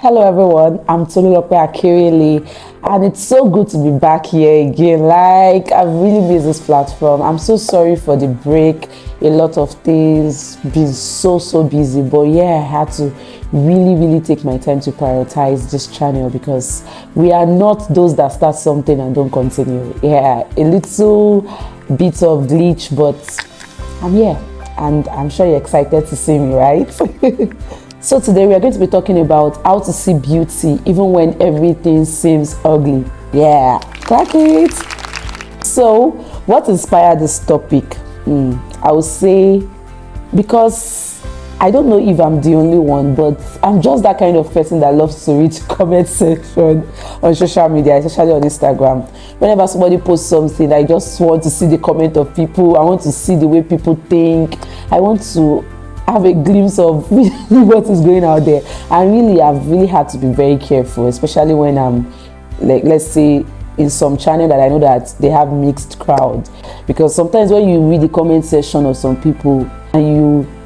Hello everyone, I'm Tolulope Akirili, and it's so good to be back here again. Like, I've really missed this platform. I'm so sorry for the break. A lot of things, been so busy, but yeah, I had to really take my time to prioritize this channel because we are not those that start something and don't continue. Yeah, a little bit of glitch, but I'm here and I'm sure you're excited to see me, right? So today we are going to be talking about how to see beauty even when everything seems ugly. Yeah, crack it. So what inspired this topic? I would say because I don't know if I'm the only one, but I'm just that kind of person that loves to read comment section on social media, especially on Instagram. Whenever somebody posts something, I just want to see the comment of people. I want to see the way people think. I want to have a glimpse of what is going out there. And I've really had to be very careful, especially when I'm, like, let's say in some channel that I know that they have mixed crowd, because sometimes when you read the comment section of some people and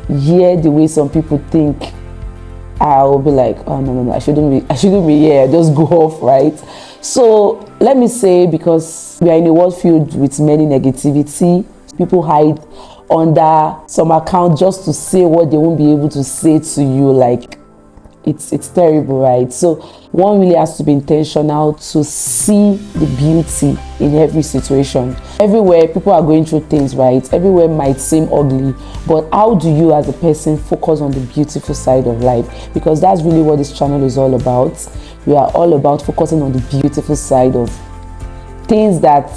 you hear the way some people think, I'll be like, oh no, I shouldn't be here, just go off, right? So let me say, because we are in a world filled with many negativity, people hide under some account just to say what they won't be able to say to you. Like, it's terrible, right? So one really has to be intentional to see the beauty in every situation. Everywhere people are going through things, right? Everywhere might seem ugly, but how do you as a person focus on the beautiful side of life? Because that's really what this channel is all about. We are all about focusing on the beautiful side of things that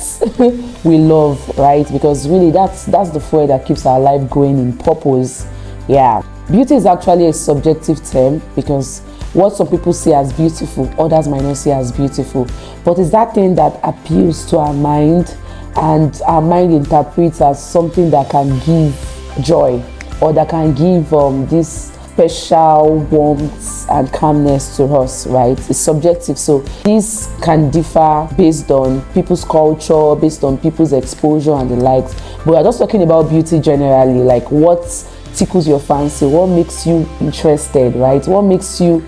we love, right? Because really that's the fuel that keeps our life going in purpose. Yeah, beauty is actually a subjective term, because what some people see as beautiful, others might not see as beautiful, but it's that thing that appeals to our mind and our mind interprets as something that can give joy, or that can give this special warmth and calmness to us, right? It's subjective, so this can differ based on people's culture, based on people's exposure and the likes. But we're just talking about beauty generally, like what tickles your fancy, what makes you interested, right? What makes you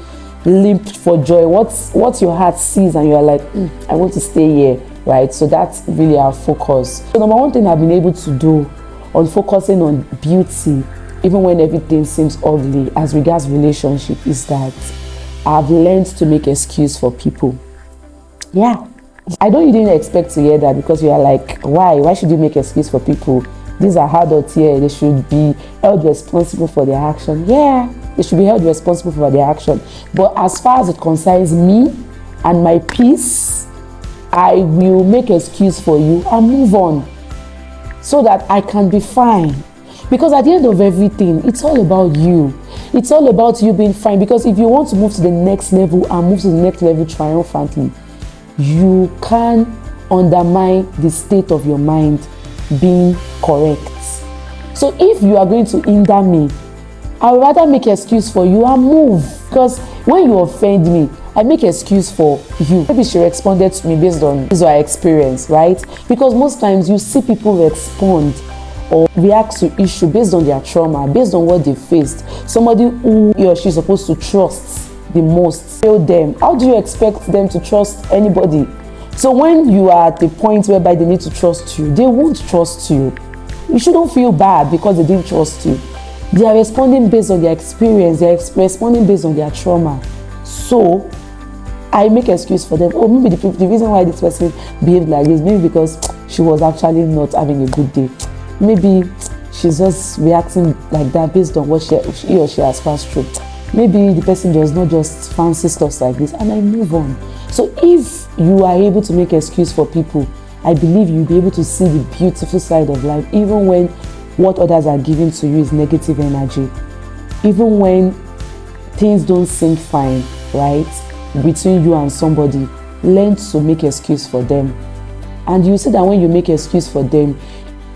leap for joy, what your heart sees and you're like, I want to stay here, right? So that's really our focus. So number one thing I've been able to do on focusing on beauty even when everything seems ugly as regards relationship is that I've learned to make excuse for people. Yeah, I know you didn't expect to hear that, because you are like, why should you make excuse for people? These are adults here, they should be held responsible for their action. Yeah, they should be held responsible for their action, but as far as it concerns me and my peace, I will make excuse for you and move on so that I can be fine. Because at the end of everything, it's all about you. It's all about you being fine. Because if you want to move to the next level and move to the next level triumphantly, you can undermine the state of your mind being correct. So if you are going to hinder me, I would rather make an excuse for you and move. Because when you offend me, I make an excuse for you. Maybe she responded to me based on his or her experience, right? Because most times you see people respond or react to issue based on their trauma, based on what they faced. Somebody who he or she is supposed to trust the most failed them. How do you expect them to trust anybody? So when you are at the point whereby they need to trust you, they won't trust you. You shouldn't feel bad because they didn't trust you. They are responding based on their experience. They are responding based on their trauma. So I make an excuse for them. Oh, maybe the reason why this person behaved like this, maybe because she was actually not having a good day. Maybe she's just reacting like that based on what he or she has passed through. Maybe the person does not just fancy stuff like this, and I move on. So if you are able to make an excuse for people, I believe you'll be able to see the beautiful side of life, even when what others are giving to you is negative energy. Even when things don't seem fine, right, between you and somebody, learn to make an excuse for them. And you see that when you make an excuse for them,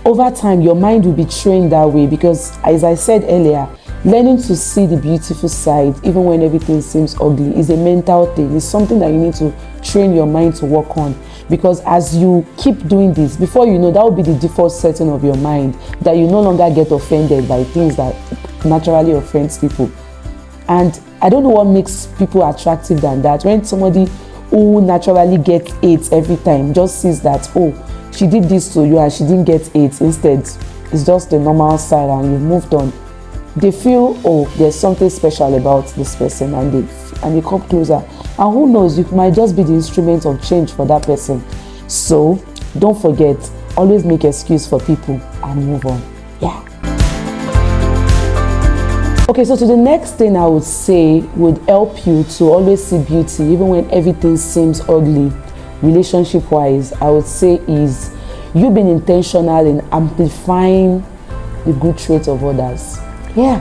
over time, your mind will be trained that way, because as I said earlier, learning to see the beautiful side, even when everything seems ugly, is a mental thing. It's something that you need to train your mind to work on. Because as you keep doing this, before you know, that will be the default setting of your mind, that you no longer get offended by things that naturally offends people. And I don't know what makes people attractive than that. When somebody who naturally gets 8 every time just sees that, oh, she did this to you and she didn't get 8, instead it's just the normal side and you've moved on, they feel, oh, there's something special about this person, and they come closer, and who knows, you might just be the instrument of change for that person. So don't forget, always make excuse for people and move on. Yeah. Okay, so to the next thing I would say would help you to always see beauty even when everything seems ugly, relationship wise, I would say is you being intentional in amplifying the good traits of others. Yeah,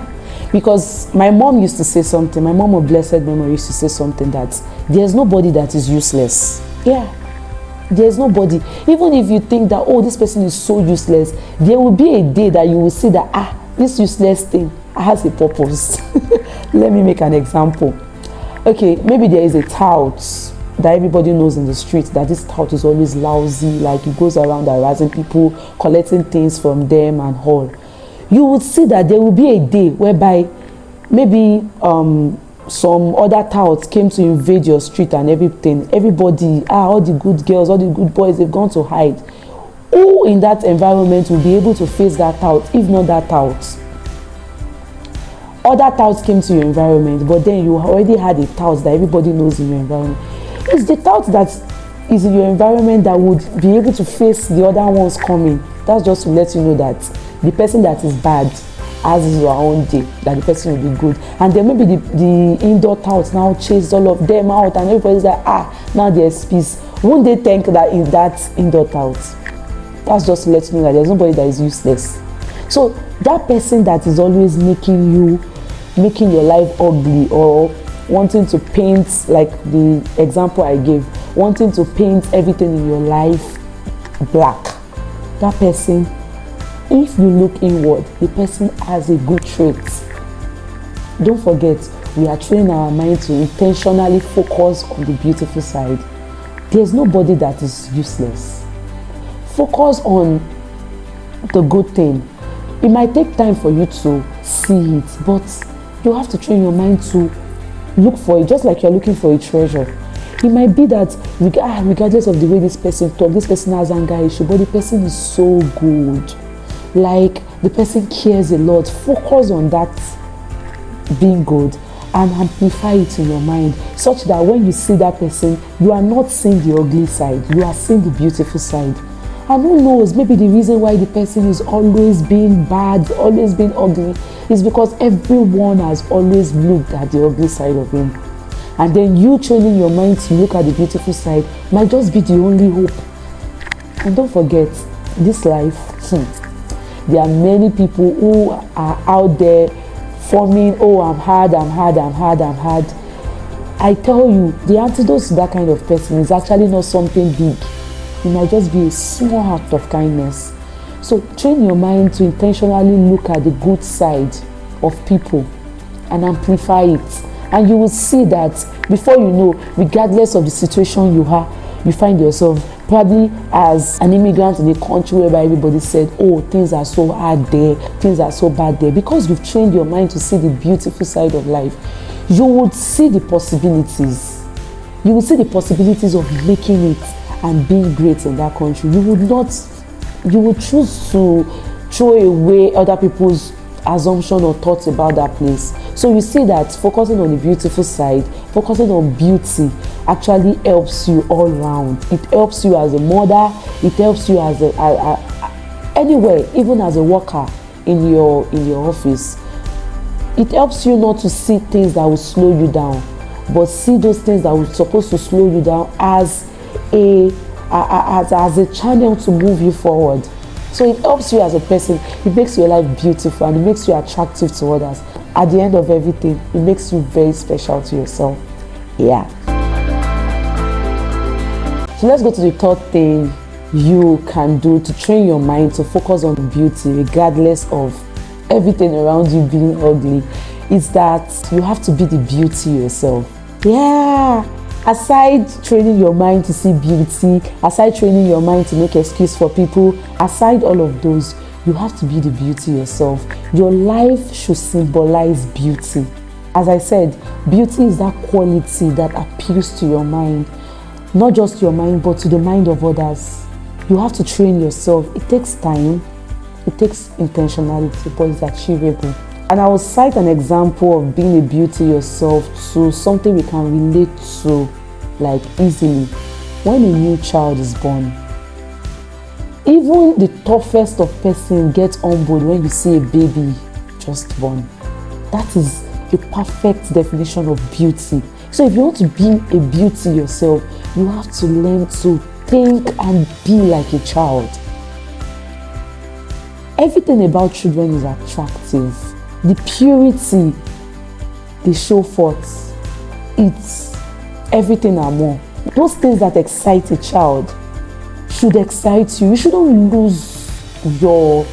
because my mom used to say something, my mom of blessed memory used to say something, that there's nobody that is useless. Yeah, there's nobody. Even if you think that, oh, this person is so useless, there will be a day that you will see that, this useless thing has a purpose. Let me make an example. Okay, maybe there is a tout that everybody knows in the street, that this tout is always lousy, like he goes around harassing people, collecting things from them and all. You would see that there will be a day whereby maybe some other touts came to invade your street and everything. Everybody, all the good girls, all the good boys, they've gone to hide. Who in that environment will be able to face that tout, if not that tout? Other touts came to your environment, but then you already had a tout that everybody knows in your environment. It's the tout that is in your environment that would be able to face the other ones coming. That's just to let you know that the person that is bad has your own day, that the person will be good. And then maybe the indoor touts now chase all of them out, and everybody's like, now there's peace. Won't they think that in that indoor tout? That's just to let you know that there's nobody that is useless. So that person that is always making your life ugly, or wanting to paint, like the example I gave, wanting to paint everything in your life black, that person, if you look inward, the person has a good trait. Don't forget, we are training our mind to intentionally focus on the beautiful side. There's nobody that is useless. Focus on the good thing. It might take time for you to see it, but you have to train your mind to look for it, just like you're looking for a treasure. It might be that regardless of the way this person talks, this person has anger issue, but the person is so good. Like, the person cares a lot. Focus on that being good and amplify it in your mind, such that when you see that person, you are not seeing the ugly side, you are seeing the beautiful side. And who knows, maybe the reason why the person is always being bad, always being ugly, is because everyone has always looked at the ugly side of him. And then you training your mind to look at the beautiful side might just be the only hope. And don't forget, this life, there are many people who are out there forming, I'm hard. I tell you, the antidote to that kind of person is actually not something big. It might just be a small act of kindness. So train your mind to intentionally look at the good side of people and amplify it. And you will see that before you know, regardless of the situation you find yourself, probably as an immigrant in a country whereby everybody said, things are so hard there, things are so bad there. Because you've trained your mind to see the beautiful side of life, you would see the possibilities. You will see the possibilities of making it and being great in that country. You would choose to throw away other people's assumption or thoughts about that place. So you see that focusing on the beautiful side, focusing on beauty, actually helps you all round. It helps you as a mother, it helps you as anywhere, even as a worker in your office. It helps you not to see things that will slow you down, but see those things that were supposed to slow you down as a channel to move you forward. So it helps you as a person. It makes your life beautiful and it makes you attractive to others. At the end of everything, it makes you very special to yourself. Yeah. So let's go to the third thing you can do to train your mind to focus on beauty regardless of everything around you being ugly. Is that you have to be the beauty yourself. Yeah. Aside training your mind to see beauty, aside training your mind to make excuse for people, aside all of those, you have to be the beauty yourself. Your life should symbolize beauty. As I said, beauty is that quality that appeals to your mind, not just your mind, but to the mind of others. You have to train yourself. It takes time, it takes intentionality, but it's achievable. And I will cite an example of being a beauty yourself to something we can relate to like easily. When a new child is born, even the toughest of person gets humbled when you see a baby just born. That is a perfect definition of beauty. So if you want to be a beauty yourself, you have to learn to think and be like a child. Everything about children is attractive. The purity they show forth, it's everything and more. Those things that excite a child should excite you. You shouldn't lose your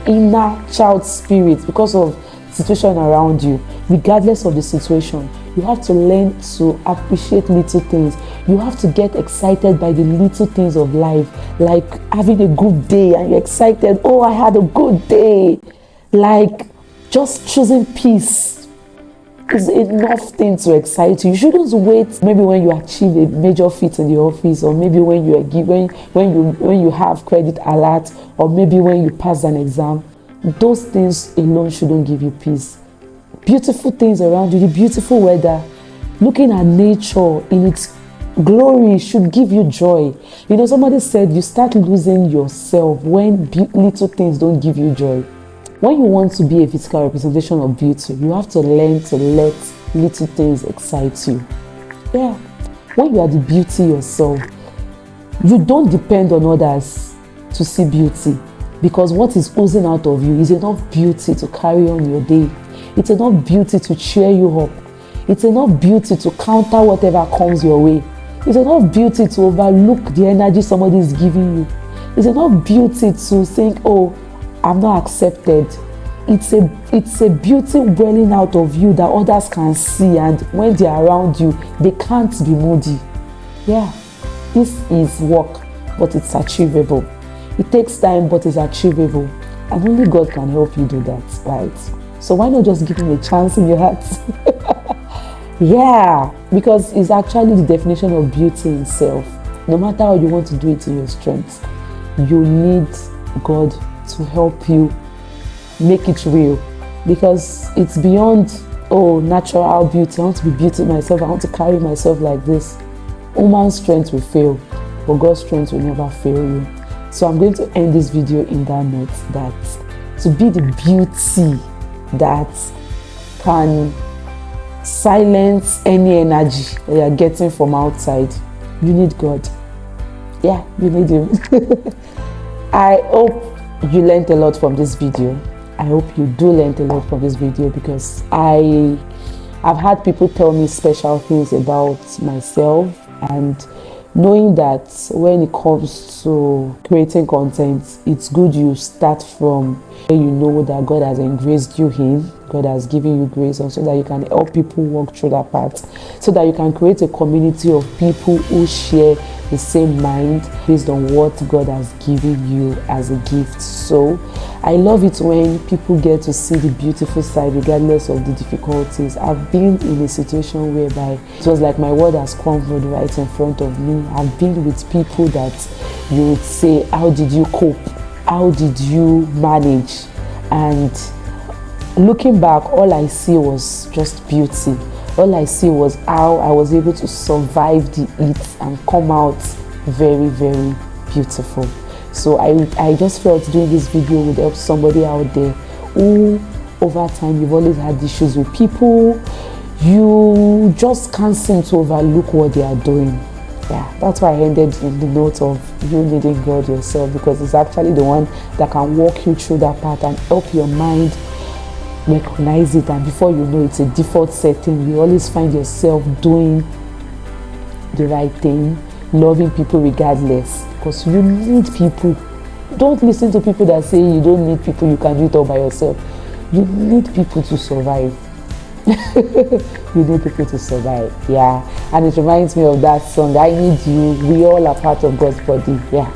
inner child spirit because of situation around you. Regardless of the situation, you have to learn to appreciate little things. You have to get excited by the little things of life, like having a good day and you're excited, oh, I had a good day. Like just choosing peace is enough thing to excite you. You shouldn't wait maybe when you achieve a major feat in the office, or maybe when you are given when you have credit alert, or maybe when you pass an exam. Those things alone shouldn't give you peace. Beautiful things around you, the beautiful weather, looking at nature in its glory should give you joy. You know, somebody said you start losing yourself when little things don't give you joy. When you want to be a physical representation of beauty, you have to learn to let little things excite you. Yeah. When you are the beauty yourself, you don't depend on others to see beauty, because what is oozing out of you is enough beauty to carry on your day. It's enough beauty to cheer you up. It's enough beauty to counter whatever comes your way. It's enough beauty to overlook the energy somebody is giving you. It's enough beauty to think, oh, I'm not accepted. It's a beauty welling out of you that others can see, and when they're around you, they can't be moody. Yeah, this is work, but it's achievable. It takes time, but it's achievable. And only God can help you do that, right? So why not just give him a chance in your heart? Yeah, because it's actually the definition of beauty itself. No matter how you want to do it in your strength, you need God to help you make it real, because it's beyond, oh, natural beauty. I want to be beauty myself. I want to carry myself like this. Human strength will fail, but God's strength will never fail you. So I'm going to end this video in that note, that to be the beauty that can silence any energy that you're getting from outside, you need God. Yeah, you need him. I hope you learned a lot from this video. I hope you do learn a lot from this video, because I've had people tell me special things about myself, and knowing that when it comes to creating content, it's good you start from where you know that God has engraced you in, God has given you grace, and so that you can help people walk through that path, so that you can create a community of people who share the same mind based on what God has given you as a gift. So I love it when people get to see the beautiful side regardless of the difficulties. I've been in a situation whereby it was like my world has crumbled right in front of me. I've been with people that you would say, how did you cope? How did you manage? And looking back, all I see was just beauty. All I see was how I was able to survive the heat and come out very, very beautiful. So I just felt doing this video would help somebody out there who over time you've always had issues with people. You just can't seem to overlook what they are doing. Yeah, that's why I ended in the note of you needing God yourself, because it's actually the one that can walk you through that path and help your mind recognize it, and before you know it's a default setting. You always find yourself doing the right thing, loving people regardless, because you need people. Don't listen to people that say you don't need people, you can do it all by yourself. You need people to survive. You need people to survive. Yeah, and it reminds me of that song, I Need You. We all are part of God's body. Yeah,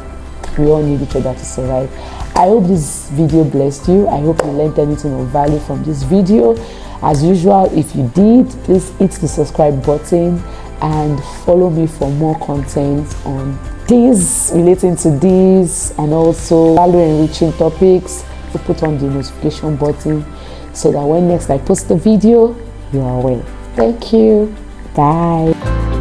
we all need each other to survive. I hope this video blessed you. I hope you learned anything of value from this video. As usual, if you did, please hit the subscribe button and follow me for more content on things relating to this and also value enriching topics. To put on the notification button so that when next I post a video, you are aware. Thank you. Bye.